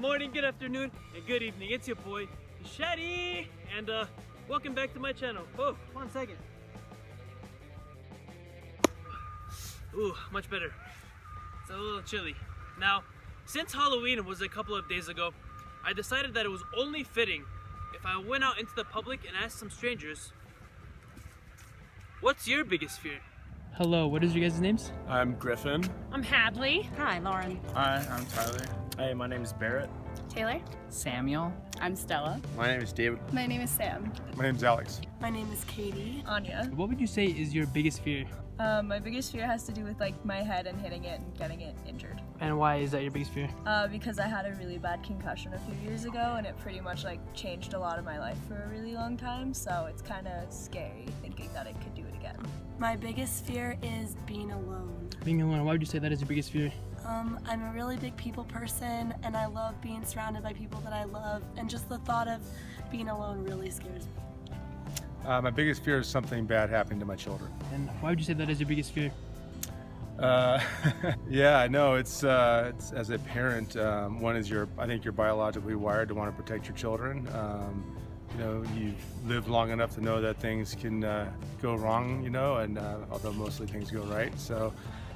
morning, good afternoon, and good evening. It's your boy, Shadiii, and welcome back to my channel. Oh, 1 second. Ooh, much better. It's a little chilly. Now, since Halloween was a couple of days ago, I decided that it was only fitting if I went out into the public and asked some strangers, what's your biggest fear? Hello, what is your guys' names? I'm Griffin. I'm Hadley. Hi, Lauren. Hi, I'm Tyler. Hey, my name is Barrett. Taylor. Samuel. I'm Stella. My name is David. My name is Sam. My name is Alex. My name is Katie. Anya. What would you say is your biggest fear? My biggest fear has to do with my head and hitting it and getting it injured. And why is that your biggest fear? Because I had a really bad concussion a few years ago and it pretty much changed a lot of my life for a really long time, so it's kind of scary thinking that I could do it again. My biggest fear is being alone. Being alone, why would you say that is your biggest fear? I'm a really big people person and I love being surrounded by people that I love, and just the thought of being alone really scares me. My biggest fear is something bad happening to my children. And why would you say that is your biggest fear? Yeah, I know. It's as a parent, one is I think you're biologically wired to want to protect your children. You know, you've lived long enough to know that things can go wrong, you know, and although mostly things go right. So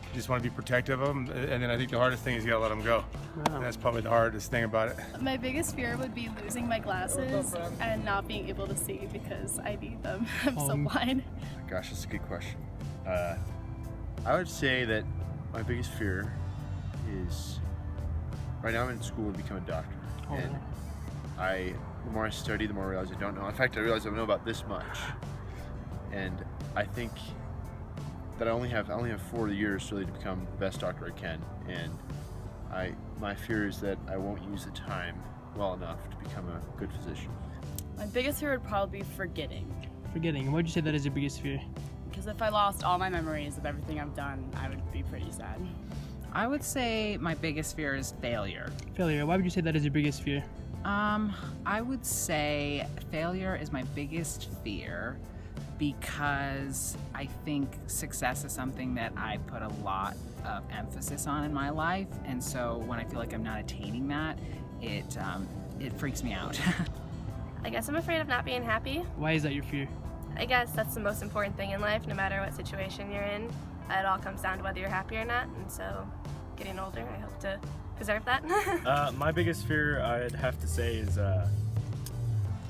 you just want to be protective of them. And then I think the hardest thing is you gotta let them go. Wow. And that's probably the hardest thing about it. My biggest fear would be losing my glasses and not being able to see because I need them. I'm so blind. Gosh, that's a good question. I would say that my biggest fear is, right now I'm in school to become a doctor. And the more I study, the more I realize I don't know. In fact, I realize I don't know about this much. And I think that I only have 4 years really to become the best doctor I can. And my fear is that I won't use the time well enough to become a good physician. My biggest fear would probably be forgetting. Forgetting. Why would you say that is your biggest fear? Because if I lost all my memories of everything I've done, I would be pretty sad. I would say my biggest fear is failure. Failure. Why would you say that is your biggest fear? I would say failure is my biggest fear because I think success is something that I put a lot of emphasis on in my life, and so when I feel like I'm not attaining that, it freaks me out. I guess I'm afraid of not being happy. Why is that your fear? I guess that's the most important thing in life, no matter what situation you're in. It all comes down to whether you're happy or not, and so getting older, I hope to preserve that. My biggest fear, I'd have to say, is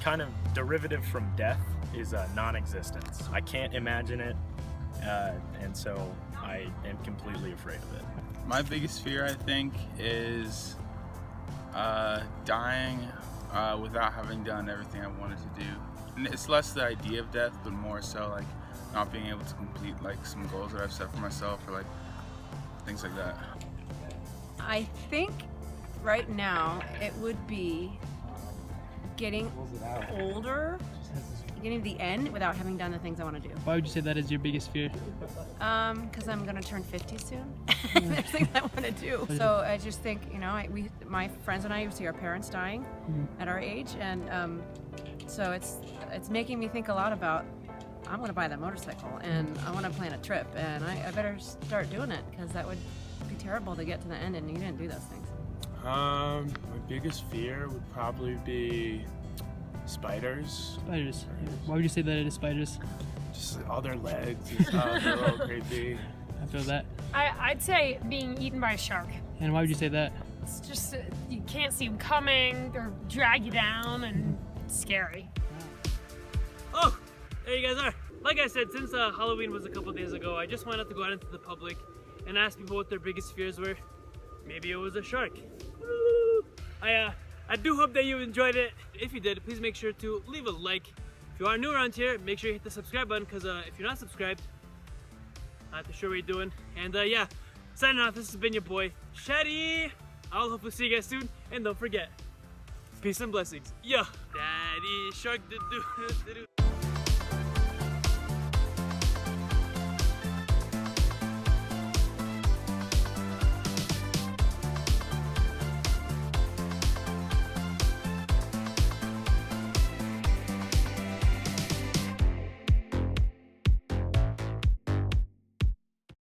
kind of derivative from death, is non-existence. I can't imagine it, and so I am completely afraid of it. My biggest fear, I think, is dying without having done everything I wanted to do. And it's less the idea of death, but more so not being able to complete some goals that I've set for myself, or things like that. I think right now it would be getting older, getting to the end without having done the things I want to do. Why would you say that is your biggest fear? Because I'm going to turn 50 soon. There's things I want to do. So I just think, my friends and I see our parents dying at our age, and so it's making me think a lot about, I'm going to buy that motorcycle and I want to plan a trip, and I better start doing it, because that would be terrible to get to the end and you didn't do those things. My biggest fear would probably be spiders. Spiders. Why would you say that it is spiders? Just all their legs and stuff. They're a little creepy. I feel that. I'd say being eaten by a shark. And why would you say that? It's just, you can't see them coming, or drag you down, and it's scary. Oh, there you guys are. Like I said, since Halloween was a couple days ago, I just wanted to go out into the public and ask people what their biggest fears were. Maybe it was a shark. Woo! I do hope that you enjoyed it. If you did, please make sure to leave a like. If you are new around here, make sure you hit the subscribe button, because if you're not subscribed, not too sure what you're doing. And yeah, signing off, this has been your boy, Shadiii. I'll hopefully see you guys soon, and don't forget, peace and blessings. Yeah, Daddy Shark, do.